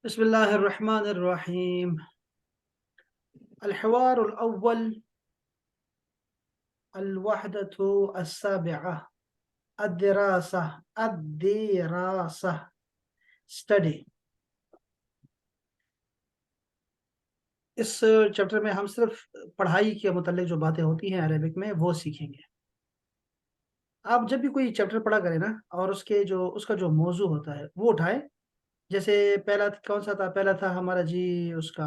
بسم الله الرحمن الرحيم. الحوار الأول، الوحدة السابعة، الدراسة study. इस चैप्टर में हम सिर्फ पढ़ाई के मुतालिक जो बातें होती हैं अरेबिक में वो सीखेंगे। आप जब भी कोई चैप्टर पढ़ा करें ना, और उसका जो मौजू होता है वो उठाएं। जैसे पहला कौन सा था? पहला था हमारा जी उसका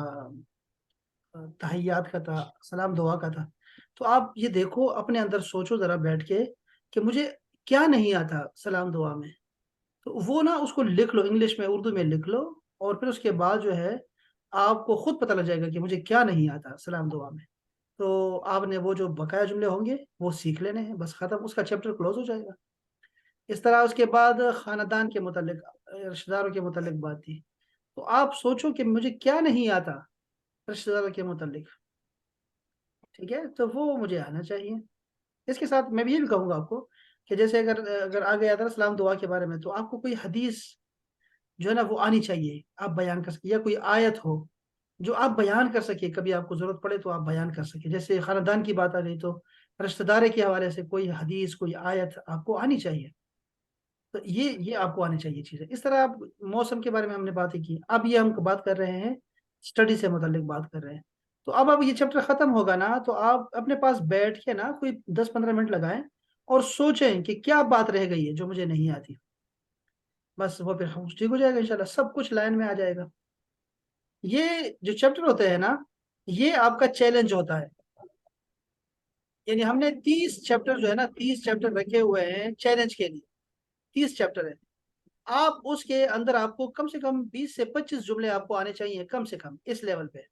तहियात का था, सलाम दुआ का था। तो आप ये देखो, अपने अंदर सोचो ज़रा बैठ के कि मुझे क्या नहीं आता सलाम दुआ में। तो वो ना उसको लिख लो, इंग्लिश में उर्दू में लिख लो, और फिर उसके बाद जो है आपको खुद पता लग जाएगा कि मुझे क्या नहीं आता सलाम दुआ में। तो आपने वो जो बकाया जुमले होंगे वो सीख लेने हैं, बस खत्म, उसका चैप्टर क्लोज हो जाएगा। इस तरह उसके बाद खानदान के मुतालिक, रिश्तेदारों के मुतालिक बात थी। तो आप सोचो कि मुझे क्या नहीं आता रिश्तेदारों के मुतालिक, ठीक है, तो वो मुझे आना चाहिए। इसके साथ मैं भी ये भी कहूंगा आपको कि जैसे अगर अगर आ गया था ना सलाम दुआ के बारे में, तो आपको कोई हदीस जो है ना वो आनी चाहिए, आप बयान कर सके, या कोई आयत हो जो आप बयान कर सके, कभी आपको जरूरत पड़े तो आप बयान कर सके। जैसे खानदान की बात आ गई तो रिश्तेदारी के हवाले से कोई हदीस, कोई आयत आपको आनी चाहिए। तो ये आपको आनी चाहिए चीजें। इस तरह आप, मौसम के बारे में हमने बातें की, अब ये हम बात कर रहे हैं, स्टडी से मुतालिक बात कर रहे हैं। तो अब ये चैप्टर खत्म होगा ना, तो आप अपने पास बैठ के ना कोई 10-15 मिनट लगाएं और सोचें कि क्या बात रह गई है जो मुझे नहीं आती। बस वो फिर हम ठीक हो जाएगा इंशाल्लाह, सब कुछ लाइन में आ जाएगा। ये जो चैप्टर होते हैं ना, ये आपका चैलेंज होता है। यानी हमने 30 चैप्टर जो है ना, 30 चैप्टर रखे हुए हैं चैलेंज के लिए। 30 चैप्टर है, आप उसके अंदर आपको कम से कम 20 से 25 जुमले आपको आने चाहिए, कम से कम इस लेवल पे।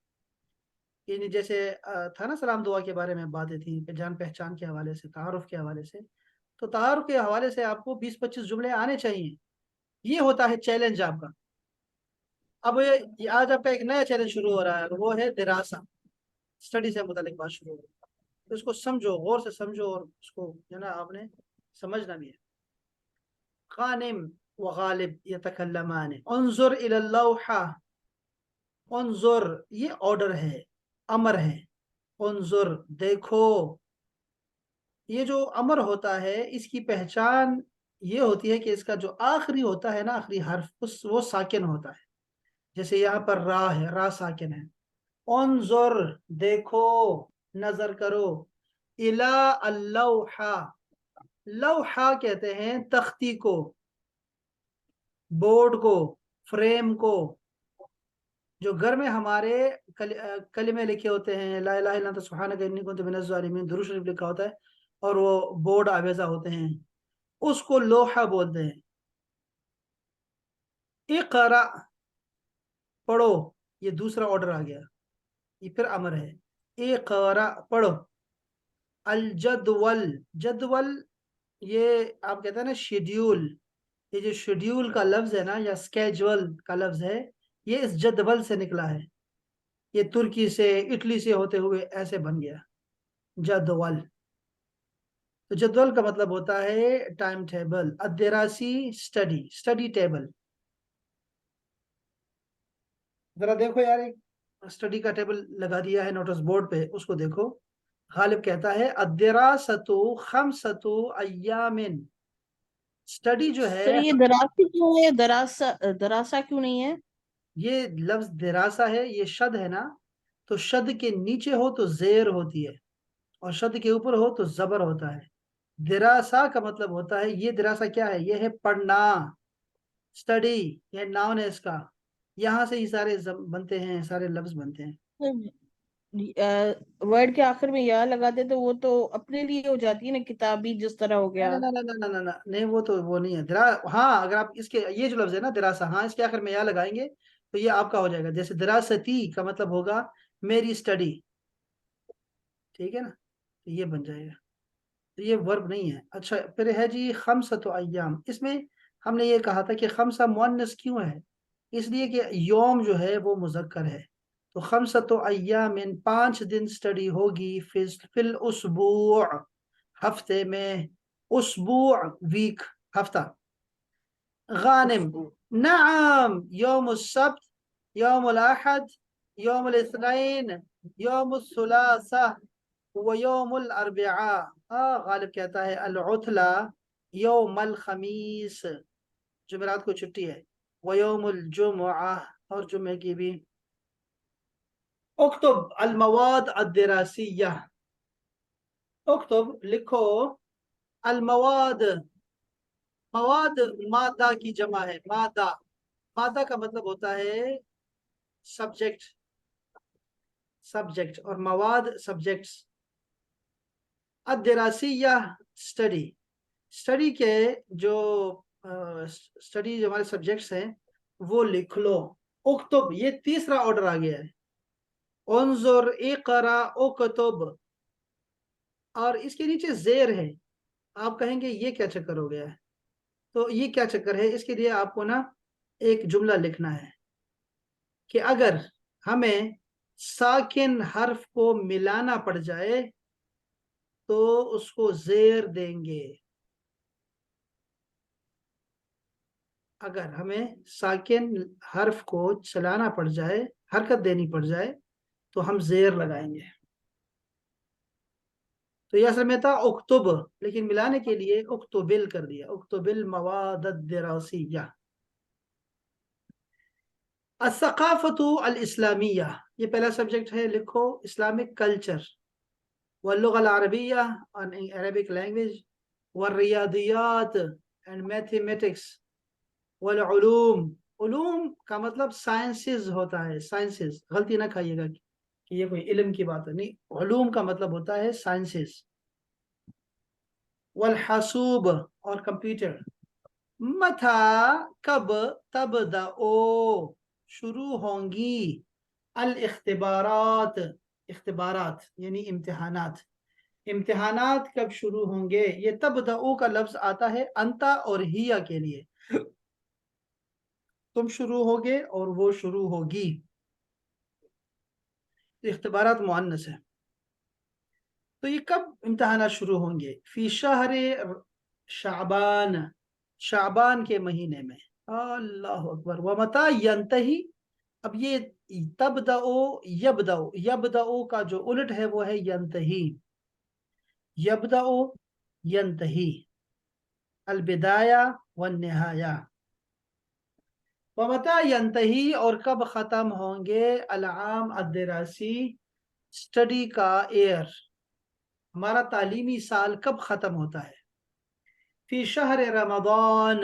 यानी जैसे था ना सलाम दुआ के बारे में बातें थी, जान पहचान के हवाले से, तारुफ के हवाले से। तो तारुफ के हवाले से आपको 20-25 जुमले आने चाहिए। ये होता है चैलेंज आपका। अब ये आज आपका एक नया चैलेंज शुरू हो रहा है, वो है दिरासा, स्टडी से मुतालिक बात शुरू हो रही है। तो इसको समझो, गौर से समझो, और उसको जो ना आपने समझना भी है। गानिम व गालिब यतकल्लमान, उन्जुर इलल लौहा। उन्जुर ये ऑर्डर है, अमर है। उन्जुर देखो, ये जो अमर होता है इसकी पहचान ये होती है कि इसका जो आखिरी होता है ना, आखिरी हर्फ, उस वो साकिन होता है। जैसे यहाँ पर रा है, रा साकिन है। उन्जुर देखो, नजर करो। इला अल्लौहा, लौहा कहते हैं तख्ती को, बोर्ड को, फ्रेम को। जो घर में हमारे कलिमे लिखे होते हैं, ला इलाहा इल्ला अंता सुब्हानका इन्नी कुन्तु मिनज़ ज़ालिमीन, दुरूद शरीफ लिखा होता है, और वो बोर्ड आवेजा होते हैं, उसको लोहा बोलते हैं। इक़रा पढ़ो, ये दूसरा ऑर्डर आ गया, ये फिर अमर है। इक़रा पढ़ो। अल जदवल, जदवल ये आप कहते हैं ना शेड्यूल, ये जो शेड्यूल का लफ्ज है ना, या स्केजुअल का लफ्ज है, ये इस जदवल से निकला है। ये तुर्की से, इटली से होते हुए ऐसे बन गया जदवल। तो जदवल का मतलब होता है टाइम टेबल। अदरासी स्टडी, स्टडी टेबल। जरा देखो यार, एक स्टडी का टेबल लगा दिया है नोटिस बोर्ड पे, उसको देखो। गालिब कहता है अदरासतु खमसतु अय्यामिन, स्टडी जो है। सर, ये दरासा क्यों है? दरासा दरासा क्यों नहीं है? ये लफ्ज दिरासा है, ये शद है ना, तो शद के नीचे हो तो जेर होती है, और शद के ऊपर हो तो जबर होता है। दिरासा का मतलब होता है, ये दिरासा क्या है? ये है पढ़ना, स्टडी, ये नाउन है इसका। यहाँ से ही सारे बनते हैं, सारे लफ्ज बनते हैं। वर्ड के आखिर में या लगा दे तो वो तो अपने लिए हो जाती है ना, किताबी जिस तरह हो ना गया। ना ना ना ना ना ना ना, नहीं, वो तो वो नहीं है हाँ, अगर आप इसके, ये जो लफ्ज है ना दिरासा, हाँ, इसके आखिर में या लगाएंगे तो ये आपका हो जाएगा। जैसे दिरासती का मतलब होगा मेरी स्टडी, ठीक है ना, तो ये बन जाएगा। तो ये वर्ब नहीं है। अच्छा, फिर है जी खमसतु अय्याम। इसमें हमने ये कहा था कि खमसा मुअन्नस क्यों है? इसलिए कि यौम जो है वो मुजक्कर है। तो खमसतु अय्यामिन 5 दिन स्टडी होगी, फिल उसबू, हफ्ते में, उसबू वीक, हफ्ता। गानिम उस नआम यौम सब्त یوم الاحد، یوم الاثنین، یوم الثلاثہ و یوم الاربعاء. غالب کہتا ہے العطلہ یوم الخمیس، جمعرات کو چھٹی ہے. ویوم الجمعہ، اور جمعے کی بھی. اکتب المواد الدراسیہ، اکتب لکھو المواد، مواد مادہ کی جمع ہے. مادہ، مادہ کا مطلب ہوتا ہے سبجیکٹ، سبجیکٹ، اور مواد سبجیکٹس. الدراسیہ اسٹڈی، اسٹڈی کے جو اسٹڈی جو ہمارے سبجیکٹس ہیں وہ لکھ لو. اکتب، یہ تیسرا آرڈر آ گیا ہے. انظر، اقرا، اکتب، اور اس کے نیچے زیر ہے. آپ کہیں گے یہ کیا چکر ہو گیا ہے؟ تو یہ کیا چکر ہے، اس کے لیے آپ کو نا ایک جملہ لکھنا ہے کہ اگر ہمیں ساکن حرف کو ملانا پڑ جائے تو اس کو زیر دیں گے. اگر ہمیں ساکن حرف کو چلانا پڑ جائے، حرکت دینی پڑ جائے، تو ہم زیر لگائیں گے. تو یہ اصل میں تھا اکتب، لیکن ملانے کے لیے اکتبل کر دیا. اکتبل مواد الدراسیہ. الثقافت الاسلامیہ، یہ پہلا سبجیکٹ ہے، لکھو اسلامک کلچر. واللغة العربية on Arabic language. والریاضیات and mathematics. والعلوم، علوم کا مطلب سائنسز ہوتا ہے، سائنسز. غلطی نہ کھائیے گا کہ یہ کوئی علم کی بات ہے، نہیں، علوم کا مطلب ہوتا ہے سائنسز. والحاسوب، اور کمپیوٹر. متى، کب، تبدأ، شروع ہوں گی. الاختبارات، اختبارات یعنی امتحانات. امتحانات کب شروع ہوں گے؟ یہ تبدأ کا لفظ آتا ہے انتا اور ہیا کے لیے. تم شروع ہوگے اور وہ شروع ہوگی. اختبارات مؤنث ہے. تو یہ کب امتحانات شروع ہوں گے؟ فی شہر شعبان، شعبان کے مہینے میں. اللہ اکبر. ومتى ینتہی، اب یہ تبدأ، یبدأ، یبدأ کا جو الٹ ہے وہ ہے ینتہی. یبدأ، ینتہی، البدایہ والنہایہ. ومتى ینتہی، اور کب ختم ہوں گے. العام الدراسی، اسٹڈی کا ایئر، ہمارا تعلیمی سال کب ختم ہوتا ہے. فی شہر رمضان،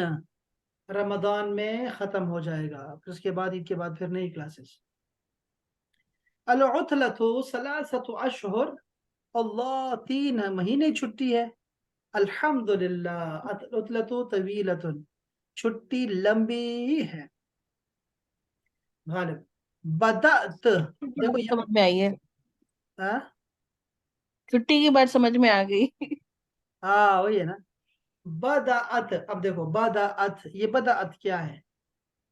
رمضان میں ختم ہو جائے گا، پھر اس کے بعد عید کے بعد پھر نئی کلاسز. العطلۃ ثلاثۃ اشہر، اللہ، 3 مہینے چھٹی ہے. الحمدللہ، العطلۃ طویلۃ، چھٹی لمبی ہے. غالب. بدأت، دیکھو سمجھ میں آئی ہے، ہاں چھٹی کی بات سمجھ میں آ گئی. ہاں وہی ہے نا. بدأت، اب دیکھو بدأت، یہ بدأت کیا ہے؟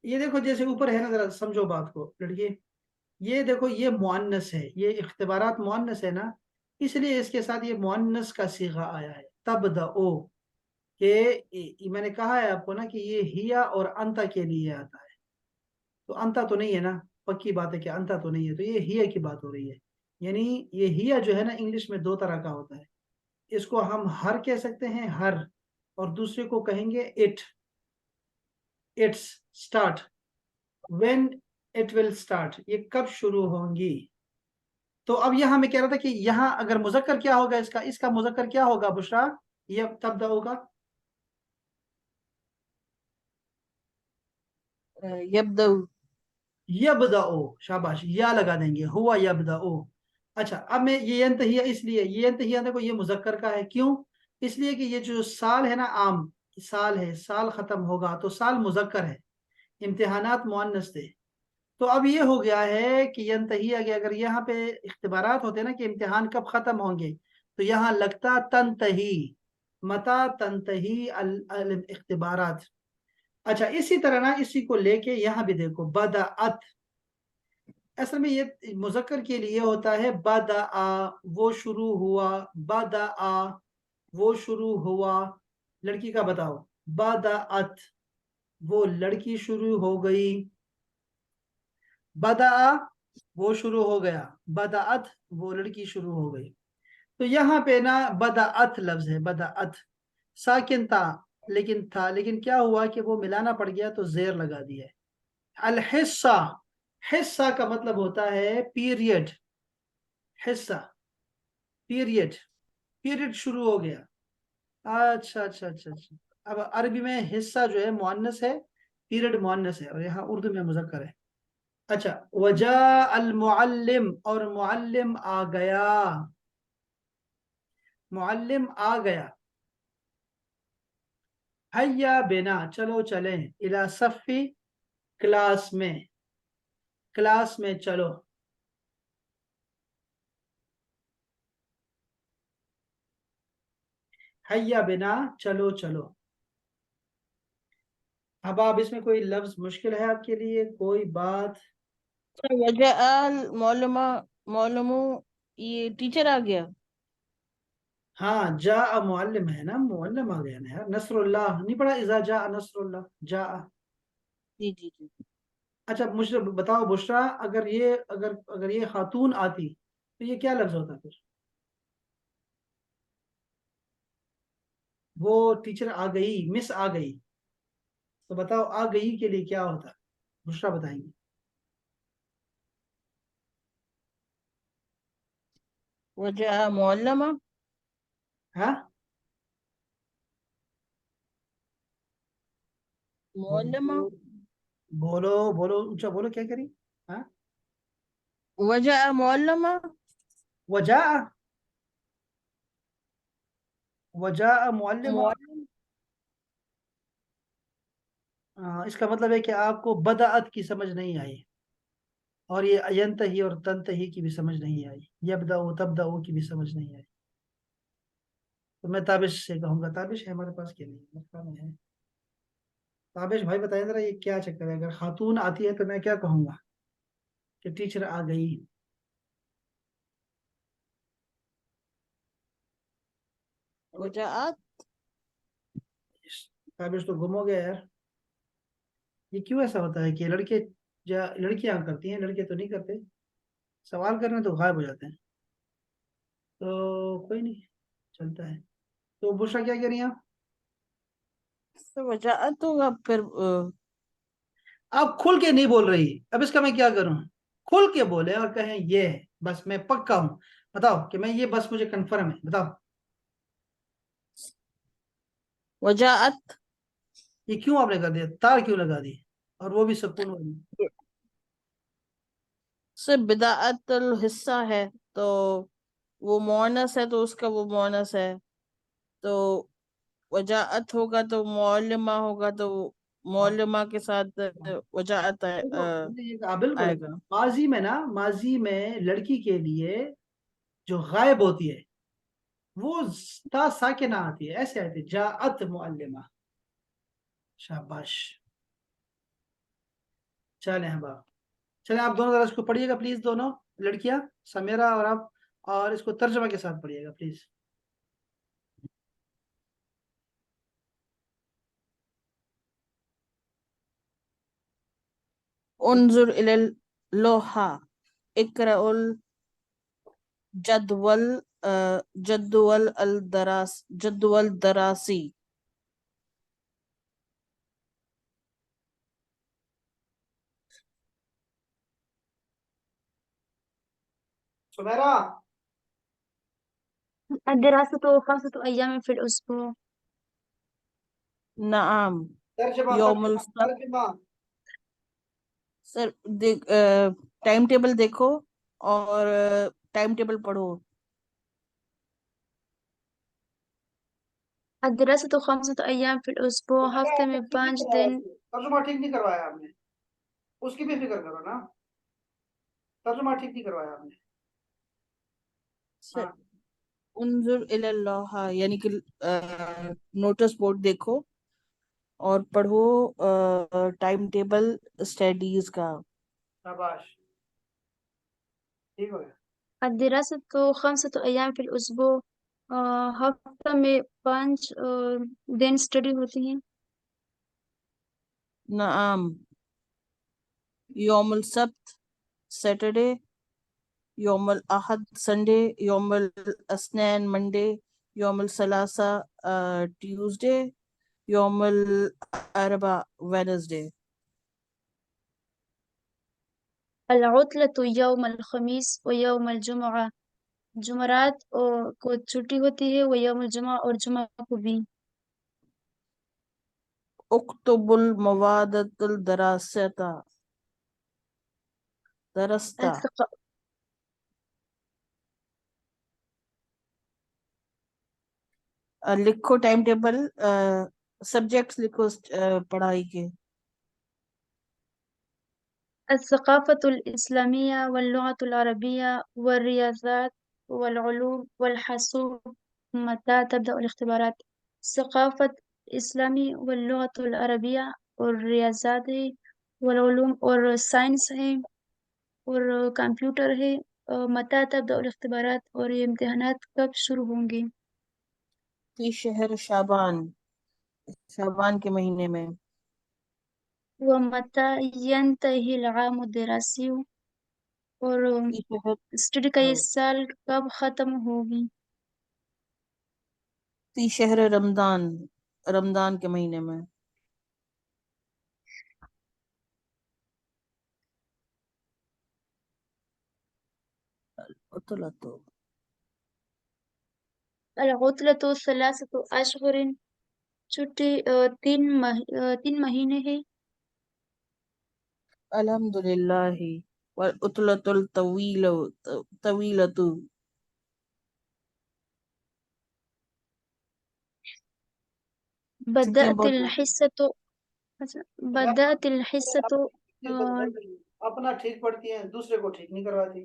یہ دیکھو جیسے اوپر ہے نا، ذرا سمجھو بات کو لڑکی. یہ دیکھو یہ مؤنث ہے، یہ اختبارات مؤنث ہے نا، اس لیے اس کے ساتھ یہ مؤنث کا صیغہ آیا ہے. تبدأ، کہ میں نے کہا ہے آپ کو نا کہ یہ ہیا اور انتا کے لیے آتا ہے. تو انتا تو نہیں ہے نا، پکی بات ہے کہ انتا تو نہیں ہے، تو یہ ہیا کی بات ہو رہی ہے. یعنی یہ ہیا جو ہے نا انگلش میں 2 طرح کا ہوتا ہے. اس کو ہم ہر کہہ سکتے ہیں، ہر، اور دوسرے کو کہیں گے it. It's start, when it will start, یہ کب شروع ہوں گی. تو اب یہاں میں کہہ رہا تھا کہ یہاں اگر مذکر کیا ہوگا، اس کا مذکر کیا ہوگا بشرا؟ یہ تبدأ ہوگا. یبدأ، یبدأ، شاباش، یا لگا دیں گے، ہوا یبدأ. اچھا، اب میں یہ انتہیہ، اس لیے یہ انتہیہ دیکھو یہ مذکر کا ہے. کیوں؟ اس لیے کہ یہ جو سال ہے نا، عام سال ہے، سال ختم ہوگا تو سال مذکر ہے، امتحانات مؤنث تھے. تو اب یہ ہو گیا ہے کہ ینتہیہ، اگر یہاں پہ اختبارات ہوتے نا کہ امتحان کب ختم ہوں گے، تو یہاں لگتا تنتہی. متا تنتہی الاختبارات. اچھا، اسی طرح نا اسی کو لے کے یہاں بھی دیکھو بدأت. اصل میں یہ مذکر کے لیے ہوتا ہے بدأ، وہ شروع ہوا. بدأ، وہ شروع ہوا. لڑکی کا بتاؤ. بدأت، وہ لڑکی شروع ہو گئی. बदा वो शुरू हो गया, बदाअत वो लड़की शुरू हो गई। तो यहाँ पे ना बदाअत लफ्ज है, बदाअत साकिन था, लेकिन क्या हुआ कि वो मिलाना पड़ गया तो जेर लगा दिया है। अल हिस्सा, हिस्सा का मतलब होता है पीरियड, हिस्सा पीरियड, पीरियड शुरू हो गया। अच्छा अच्छा अच्छा अच्छा। अब अरबी में हिस्सा जो है मुअन्नस है, पीरियड मुअन्नस है, और यहाँ उर्दू में मुज़क्कर है। अच्छा, वजा अल मुअल्लिम, और मुअल्लिम आ गया, मुअल्लिम आ गया। हय्या बिना चलो चलें, इला सफ़ी क्लास में, क्लास में चलो। हय्या बिना चलो चलो। अब आप इसमें कोई लफ्ज मुश्किल है आपके लिए, कोई बात? वजह मौलमा, मौलमू, ये टीचर आ गया। हाँ, जा मुअल्लिम है ना, मुअल्लिम आ गया ना यार। नसरुल्लाह नहीं पढ़ा, इजा जा नसरुल्लाह, जा। जी जी जी। अच्छा मुझे बताओ बुशरा, अगर ये खातून आती तो ये क्या लफ्ज होता फिर? वो टीचर आ गई, मिस आ गई, तो बताओ आ गई के लिए क्या होता? बुशरा बताएंगे। वजह मौलमा, हाँ, मौलमा, बोलो बोलो बोलो, ऊंचा बोलो, क्या करी? हाँ, वजह मौलमा। वजा, वजा मुअल्लिमा। मौलम, इसका मतलब है कि आपको बदाअत की समझ नहीं आई, और ये अयंतही और तंतही की भी समझ नहीं आई, यबदाउ तबदाउ की भी समझ नहीं आई। तो मैं ताबिश से कहूंगा, ताबिश है हमारे पास कि नहीं, मक्का में है? ताबिश भाई बताएं जरा, ये क्या चक्कर है? अगर खातून आती है तो मैं क्या कहूंगा कि टीचर आ गई? वजह। ताबिश तो गुम हो गया यार। ये क्यों ऐसा होता है कि लड़के, लड़कियां करती हैं, लड़के तो नहीं करते? सवाल करने तो गायब हो जाते हैं। तो कोई नहीं, चलता है। तो बुशरा क्या कह रही हैं आप? तो वजह तो अब फिर आप खुल के नहीं बोल रही, अब इसका मैं क्या करूं? खुल के बोले और कहें ये है, बस मैं पक्का हूं, बताओ कि मैं ये, बस मुझे कंफर्म है, बताओ। वजाअत ये क्यों आपने कर दिया, तार क्यों लगा दी, और वो भी सुकून वाली? से बिदाअत हिस्सा है, तो वो मोनस है तो उसका वो मोनस है, तो वजाअत होगा तो मौलमा होगा तो हाँ, मौलमा के साथ वजाअत देखो ये बिल्कुल है। आएगा। माजी में ना, माजी में लड़की के लिए जो गायब होती है वो ता साकिना आती है, ऐसे आती है, जाअत मुअल्लिमा। शाबाश, चले हम बाप। चले आप दोनों जरा इसको पढ़िएगा प्लीज, दोनों लड़कियां, समेरा और आप, और इसको तर्जमा के साथ पढ़िएगा प्लीज। उन्जुर इलल लोहा, इकराउल जदवल, जदवल अल दरास, जदवल दरासी। सुमेरा, الدراسة 5 أيام في الأسبوع. नाम तर्जमा यौमुल तर्जमा सब्त। तर्जमा। सर देख, टाइम टेबल देखो और टाइम टेबल पढ़ो। الدراسة 5 أيام في الأسبوع. सुमेरा, हफ्ते आपने में ठीक नहीं 5 करवाया दिन. उसको, तर्जुमा ठीक नहीं करवाया आपने, उसकी भी फिक्र करो ना। तर्जुमा ठीक नहीं करवाया आपने। सर हाँ, उन्जुर इलल लोहा यानी कि नोटिस बोर्ड देखो और पढ़ो टाइम टेबल स्टडीज का। शाबाश, ठीक हो गया। الدراسة 5 أيام في الأسبوع. हफ्ते में 5 दिन स्टडी होती हैं. नाम यौमुल सब्त, Saturday, Yawm al-Ahad Sunday, Yawm al-Asnan Monday, Yawm al-Salasa Tuesday, Yawm al-Arba Wednesday. العطلة يوم الخميس ويوم الجمعة. جمعرات کو چھٹی ہوتی ہے وہ یوم الجمعہ اور جمعہ کو بھی. اکتب المواد الدراستا درستا. الثق- لکھو ٹائم ٹیبل، سبجیکٹس لکھو پڑھائی کے. الثقافة الإسلامية واللغة العربية والرياضات والعلوم والحاسوب. متى تبدأ الاختبارات؟ الثقافة الإسلامي واللغة العربية والرياضات والعلوم اور سائنس ہے اور کمپیوٹر ہے. متى تبدأ الاختبارات اور یہ امتحانات کب شروع ہوں گے؟ فی شہر شعبان، شعبان کے مہینے میں. ومتى ينتهي العام الدراسي اور فی شہر اسٹڈی کا یہ سال کب ختم ہوگی؟ فی شہر رمضان، رمضان کے مہینے میں. عطلۃ، العطلة 3 أشهر. چھٹی 3 مہینے ہے. الحمدللہ. والعطلۃ طویلۃ. چھٹیاں بدأت بہت الحصة بدأت الحصة. اپنا ٹھیک پڑھتی ہیں، دوسرے کو ٹھیک نہیں کرواتی.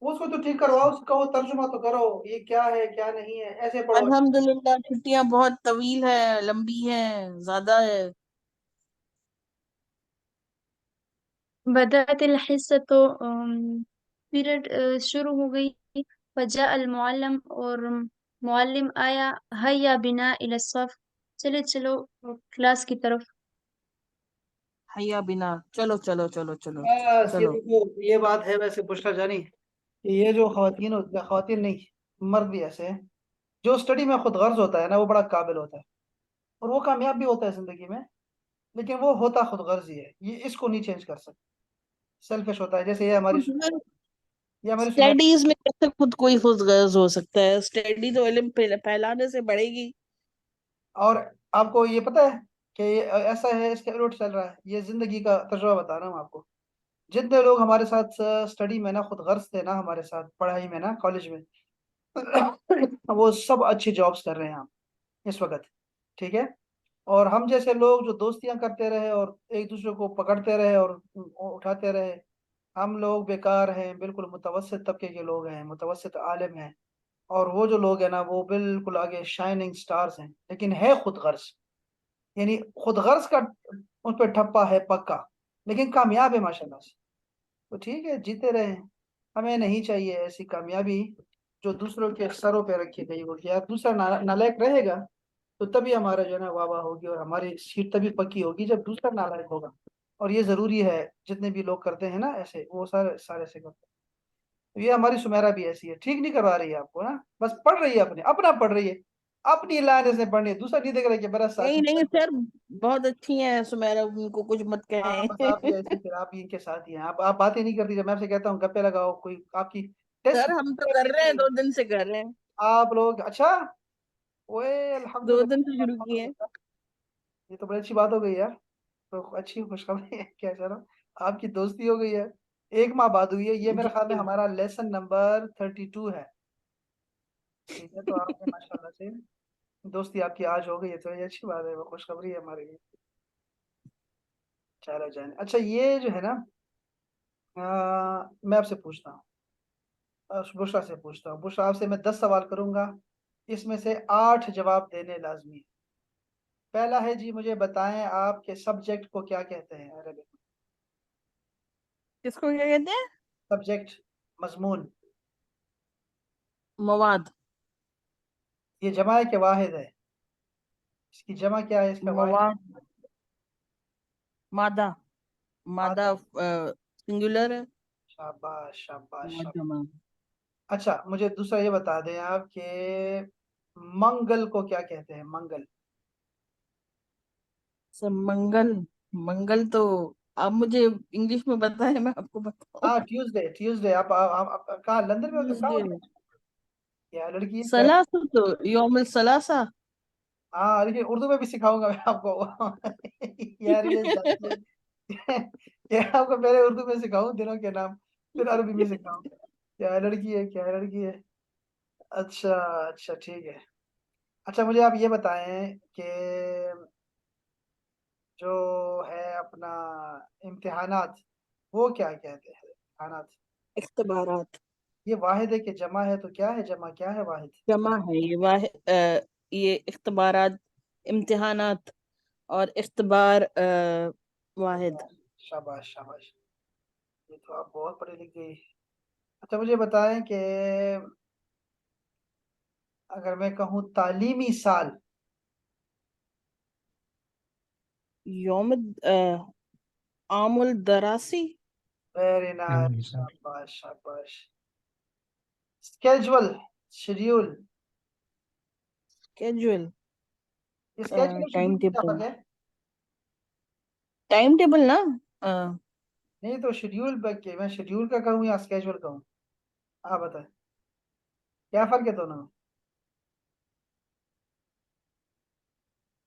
اس کو تو ٹھیک کرواؤ، اس کو ترجمہ تو کرو، یہ کیا ہے کیا نہیں ہے، ایسے پڑھو. الحمدللہ چھٹیاں بہت طویل ہیں، لمبی ہیں، زیادہ ہے. بدأت الحصة پیریڈ شروع ہو گئی. فجاء المعلم اور معلم آیا. هيا بنا إلى الصف. چلے چلو کلاس کی طرف. حیا بنا، چلو چلو چلو چلو بس یہ چلو. دیکھو، یہ بات ہے ویسے بشرا جانی کہ یہ جو خواتین ہوتی ہیں، خواتین نہیں مرد بھی ایسے ہیں، جو اسٹڈی میں خود غرض ہوتا ہے نا وہ بڑا قابل ہوتا ہے اور وہ کامیاب بھی ہوتا ہے زندگی میں، لیکن وہ ہوتا خود غرض ہی ہے. یہ اس کو نہیں چینج کر سکتے، سیلفش ہوتا ہے. جیسے یہ ہماری سمیرا. اسٹڈیز میں کیسے خود کوئی خود غرض ہو سکتا ہے؟ اسٹڈی تو علم پھیلانے سے بڑھے گی. اور آپ کو یہ پتہ ہے کہ یہ ایسا ہے، اس کے الٹ چل رہا ہے. یہ زندگی کا تجربہ بتا رہا ہوں آپ کو. جتنے لوگ ہمارے ساتھ اسٹڈی میں نا خود غرض تھے نا، ہمارے ساتھ پڑھائی میں نا کالج میں، وہ سب اچھی جابس کر رہے ہیں ہم اس وقت. ٹھیک ہے. اور ہم جیسے لوگ جو دوستیاں کرتے رہے اور ایک دوسرے کو پکڑتے رہے اور اٹھاتے رہے، ہم لوگ بیکار ہیں، بالکل متوسط طبقے کے لوگ ہیں، متوسط عالم ہیں. اور وہ جو لوگ ہیں نا وہ بالکل آگے شائننگ سٹارز ہیں، لیکن ہے خود غرض. یعنی خود غرض کا ان پہ ٹھپا ہے پکا، لیکن کامیاب ہے ماشاءاللہ سے. تو ٹھیک ہے، جیتے رہے. ہمیں نہیں چاہیے ایسی کامیابی جو دوسروں کے سروں پہ رکھی گئی ہوگی. یار دوسرا نالائق رہے گا تو تبھی ہمارا جو ہے نا واہ واہ ہوگی اور ہماری سیٹ تبھی پکی ہوگی جب دوسرا نالائق ہوگا. اور یہ ضروری ہے، جتنے بھی لوگ کرتے ہیں نا ایسے، وہ سارے سے کرتے ہیں. تو یہ ہماری سمیرا بھی ایسی ہے، ٹھیک نہیں کروا رہی ہے آپ کو نا، بس پڑھ رہی ہے اپنا پڑھ رہی ہے، اپنی لائن سے پڑھنی ہے، دوسرا نہیں دیکھ رہا کہ میرا ساتھی. نہیں نہیں سر، بہت اچھی ہیں سمیرا، ان کو کچھ مت ہاں کہیں. بس آپ بھی ایسی، پھر آپ بھی ان کے ساتھ ہی ہیں. آپ باتیں نہیں کرتی. جب میں آپ سے کہتا ہوں گپے لگاؤ، کوئی آپ کی ٹیسٹ سر ہم تو کر کرتی رہے ہیں، تھی 2 دن سے کر رہے ہیں، آپ لوگ. اچھا، وہ 2 دن سے شروع الحمدللہ، کیے ہیں. یہ تو بڑی اچھی بات ہو گئی یار. تو اچھی خوشخبری ہے. کیا چلو آپ کی دوستی ہو گئی ہے، 1 ماہ بعد ہوئی ہے. یہ میرے خیال میں ہمارا لیسن نمبر 32 ہے. ٹھیک ہے. تو آپ نے ماشاءاللہ سے دوستی آپ کی آج ہو گئی ہے، تو یہ اچھی بات ہے، وہ خوشخبری ہے ہمارے لیے. چلو جانے. اچھا یہ جو ہے نا، میں آپ سے پوچھتا ہوں، بشرا سے پوچھتا ہوں. بشرا آپ سے میں 10 سوال کروں گا، اس میں سے 8 جواب دینے لازمی ہے. پہلا ہے جی، مجھے بتائیں آپ کے سبجیکٹ کو کیا کہتے ہیں عربی میں؟ کس کو کیا کہتے ہیں؟ سبجیکٹ، مضمون. مواد. یہ جمع ہے کہ واحد ہے؟ اس کی جمع کیا ہے، اس کا واحد؟ مواد، مادہ. مادہ سنگولر ہے. शाबाश शाबाश शाबाश। मुअज्जमा। अच्छा मुझे दूसरा ये बता दें आप कि मंगल को क्या कहते हैं, मंगल? सब मंगल, मंगल तो आप मुझे इंग्लिश में बताएं, मैं आपको बताऊं। हाँ ट्यूसडे, ट्यूसडे। आप कहाँ, लंदन में हो? कहाँ ट्यूसडे, हो? क्या लड़की है क्या? सलासा, तो यौमुल सलासा। हाँ लेकिन उर्दू में भी सिखाऊंगा मैं आपको। यार ये आपको पहले उर्दू में सिखाऊं दिनों के नाम, फिर अरबी में सिखाऊं। क्या लड़की है, क्या लड़की है। अच्छा अच्छा ठीक है। अच्छा मुझे आप ये बताएं कि जो है अपना इम्तिहानात, वो क्या कहते हैं इम्तिहानात? इख्तिबारात। ये वाहिद है कि जमा है? तो क्या है जमा, क्या है वाहिद? जमा है ये, ये इख्तिबारात, इम्तिहानात, और इख्तिबार वाहिद। शाबाश शाबाश, ये तो आप बहुत पढ़ी लिख गई। अच्छा मुझे बताएं कि अगर मैं कहूँ तालीमी साल। यौम आमुल दरासी। वेरी नाइस, शाबाश शाबाश। Schedule, schedule. स्केजुअल, स्केजुअल और शेड्यूल टाइम में क्या टेबल। फर्क है? टाइम टेबल ना। नहीं तो शेड्यूल पे के मैं शेड्यूल का कहूँ या स्केजुअल कहूँ, आप बताएं क्या फर्क है दोनों में?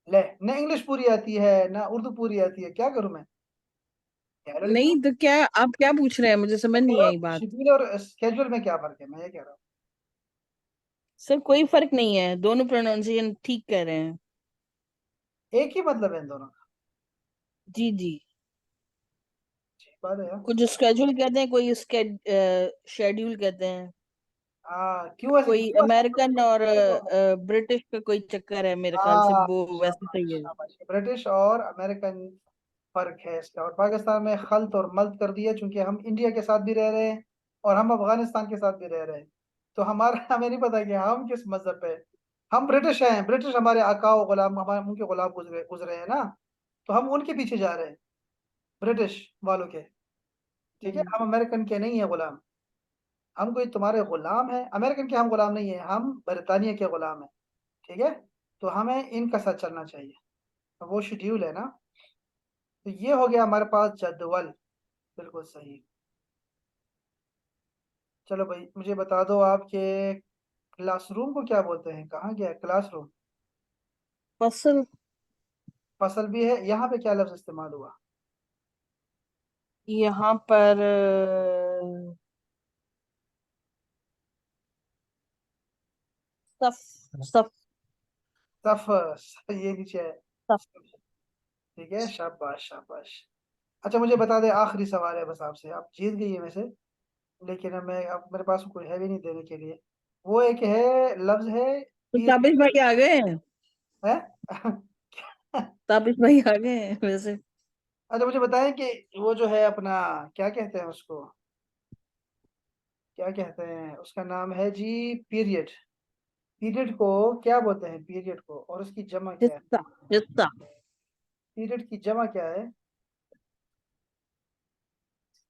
ले, ना इंग्लिश पूरी आती है ना उर्दू पूरी आती है, क्या करूं मैं? क्या लड़की नहीं तो क्या, आप क्या पूछ रहे हैं, मुझे समझ नहीं हो? आई बात। शेड्यूल और स्केजुअल में क्या फर्क है, मैं ये कह रहा हूँ। सर कोई फर्क नहीं है, दोनों प्रोनाउंसिएशन ठीक कह रहे हैं। एक ही मतलब है इन दोनों का। जी जी। ठीक बात है यार। कुछ स्केड्यूल कहते हैं, कोई शेड्यूल कहते हैं। हाँ क्यों ऐसे, कोई क्यों अमेरिकन और ऐसे? ब्रिटिश का कोई चक्कर है, मेरे ख्याल से हाँ वो वैसे शाबाश सही है। शाबाश, ब्रिटिश और अमेरिकन फर्क है इसका। और पाकिस्तान में खल्त और मल्त कर दिया, चूंकि हम इंडिया के साथ भी रह रहे हैं और हम अफगानिस्तान के साथ भी रह रहे हैं, तो हमारा हमें नहीं पता कि हम किस मजहब पे हैं। हम ब्रिटिश हैं, ब्रिटिश हमारे आका और गुलाम, हमारे उनके गुलाम गुजरे गुजरे हैं ना, तो हम उनके पीछे जा रहे हैं, ब्रिटिश वालों के। ठीक है, हम्म। हम अमेरिकन के नहीं है गुलाम। हम कोई तुम्हारे गुलाम है, अमेरिकन के हम गुलाम नहीं है, हम बरतानिया के गुलाम हैं। ठीक है, तो हमें इनका साथ चलना चाहिए। तो वो शेड्यूल है ना। तो ये हो गया हमारे पास जदवल, बिल्कुल सही। चलो भाई मुझे बता दो आपके क्लासरूम को क्या बोलते हैं, कहाँ गया क्लासरूम? फसल। फसल भी है, यहाँ पे क्या लफ्ज इस्तेमाल हुआ? यहाँ पर सफ, सफ, सफ, ये नीचे है। सफ। ठीक है, शाबाश शाबाश। अच्छा मुझे बता दे, आखिरी सवाल है बस आपसे, आप जीत गई है वैसे, लेकिन अब मेरे पास कोई है भी नहीं देने के लिए। वो एक है, लफ्ज है तो पीरियड। ताबिश भाई आ गए हैं, है? ताबिश भाई आ गए हैं वैसे। अच्छा मुझे बताएं कि वो जो है अपना, क्या कहते हैं उसको, क्या कहते हैं उसका नाम है जी, पीरियड। पीरियड को क्या बोलते हैं, पीरियड को, और उसकी जमा क्या है? हिस्सा, हिस्सा, पीरियड की जमा क्या है?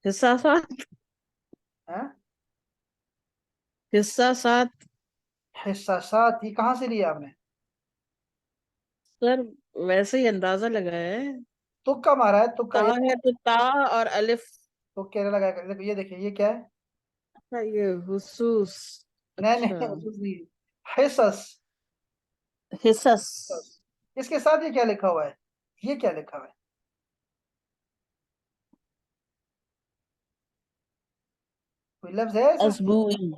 हिस्सा साथ, हैं? हिस्सा साथ। हिस्सासात, ये कहाँ से लिया आपने? सर वैसे ही अंदाजा लगाया है। तुक्का मारा है, तुक्का ता ये। है तो ता, और अलिफ। तुक्के ने लगाया देखो, ये देखिए ये क्या है? अच्छा, ये हुसूस। नहीं अच्छा, नहीं अफसोस नहीं, हिस्सस। हिस्सस। इसके साथ ये क्या लिखा हुआ है, ये क्या लिखा हुआ है? कोई लफ्ज है इसमें? असबुई,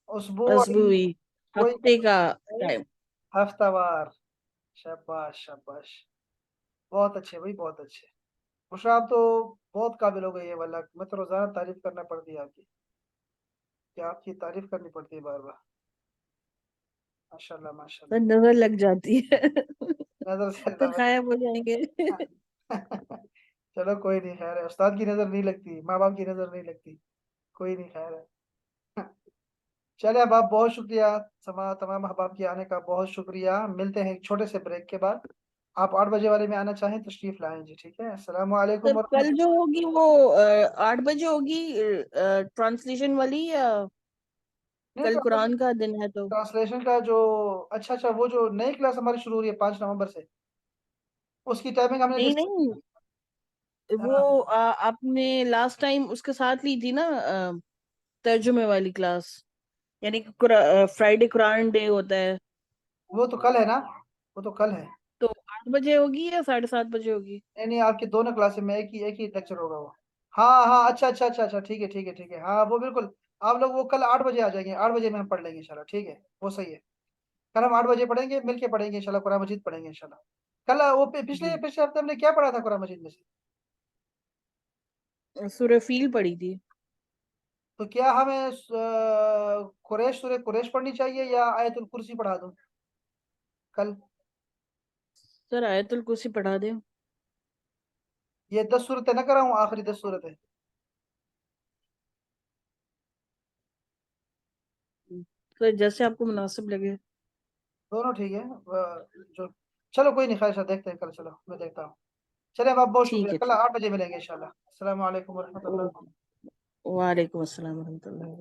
उसबुई। असबुई, कोई हफ्ते का टाइम। हफ्तावार। शाबाश शाबाश, बहुत अच्छे भाई, बहुत अच्छे। बुशरा आप तो बहुत काबिल हो गई है, वाला मैं तो रोजाना तारीफ करना पड़ती है आपकी, कि आपकी तारीफ करनी पड़ती है बार बार। माशाल्लाह सर माशाल्लाह। नजर लग जाती है। नजर से फिर अल्लाह गायब हो जाएंगे। बच- चलो कोई नहीं, खैर है, उस्ताद की नजर नहीं लगती, माँ बाप की नजर नहीं लगती, कोई नहीं, खैर है। चले अब आप, बहुत शुक्रिया, तमाम अहबाब के आने का बहुत शुक्रिया। मिलते हैं एक छोटे से ब्रेक के बाद। آپ 8 بجے والے میں آنا چاہیں تشریف لائیں جی. ٹھیک ہے, السلام علیکم سر ورحمۃ کل جو ہوگی وہ 8 بجے ہوگی ٹرانسلیشن والی، یا کل نہیں, قرآن کا دن ہے تو؟ ٹرانسلیشن کا جو, اچھا وہ جو نئی کلاس ہماری شروع ہو رہی ہے 5 نومبر سے, اس کی ٹائمنگ ہم نے نہیں نہیں، وہ ہاں, آپ نے لاسٹ ٹائم اس کے ساتھ لی تھی نا ترجمے والی کلاس، یعنی فرائیڈے قرآن ڈے ہوتا ہے، وہ تو کل ہے نا, وہ تو کل ہے. تو 8 بجے ہوگی یا 7:30 بجے ہوگی؟ نہیں, آپ کی دونوں کلاسز میں ایک ہی لیکچر ہوگا وہ. ہاں, اچھا, ٹھیک ہے, ہاں وہ بالکل. آپ لوگ وہ کل 8 بجے آ جائیں گے, 8 بجے میں ہم پڑھ لیں گے انشاءاللہ. ٹھیک ہے, وہ صحیح ہے. کل ہم 8 بجے پڑھیں گے, مل کے پڑھیں گے انشاءاللہ, قرآن مجید پڑھیں گے انشاءاللہ. کل وہ پچھلے جی، ہفتے ہم نے کیا پڑھا تھا قرآن مجید میں سے؟ سورہ فیل پڑھی تھی. تو کیا ہمیں سورہ قریش پڑھنی چاہیے یا آیت الکرسی پڑھا دوں کل؟ سر آیت الکرسی پڑھا دیں. یہ 10 صورتیں نہ کراؤں, آخری 10 صورتیں؟ سر جیسے آپ کو مناسب لگے. دونوں ٹھیک ہے. جو چلو کوئی نہیں, خواہش دیکھتے ہیں کل, چلو میں دیکھتا ہوں. چلے اب آپ بہت ٹھیک شکریہ, ہے، کل ٹھیک. 8 بجے ملیں گے انشاءاللہ. السلام علیکم ورحمۃ اللہ. وعلیکم السلام ورحمۃ اللہ.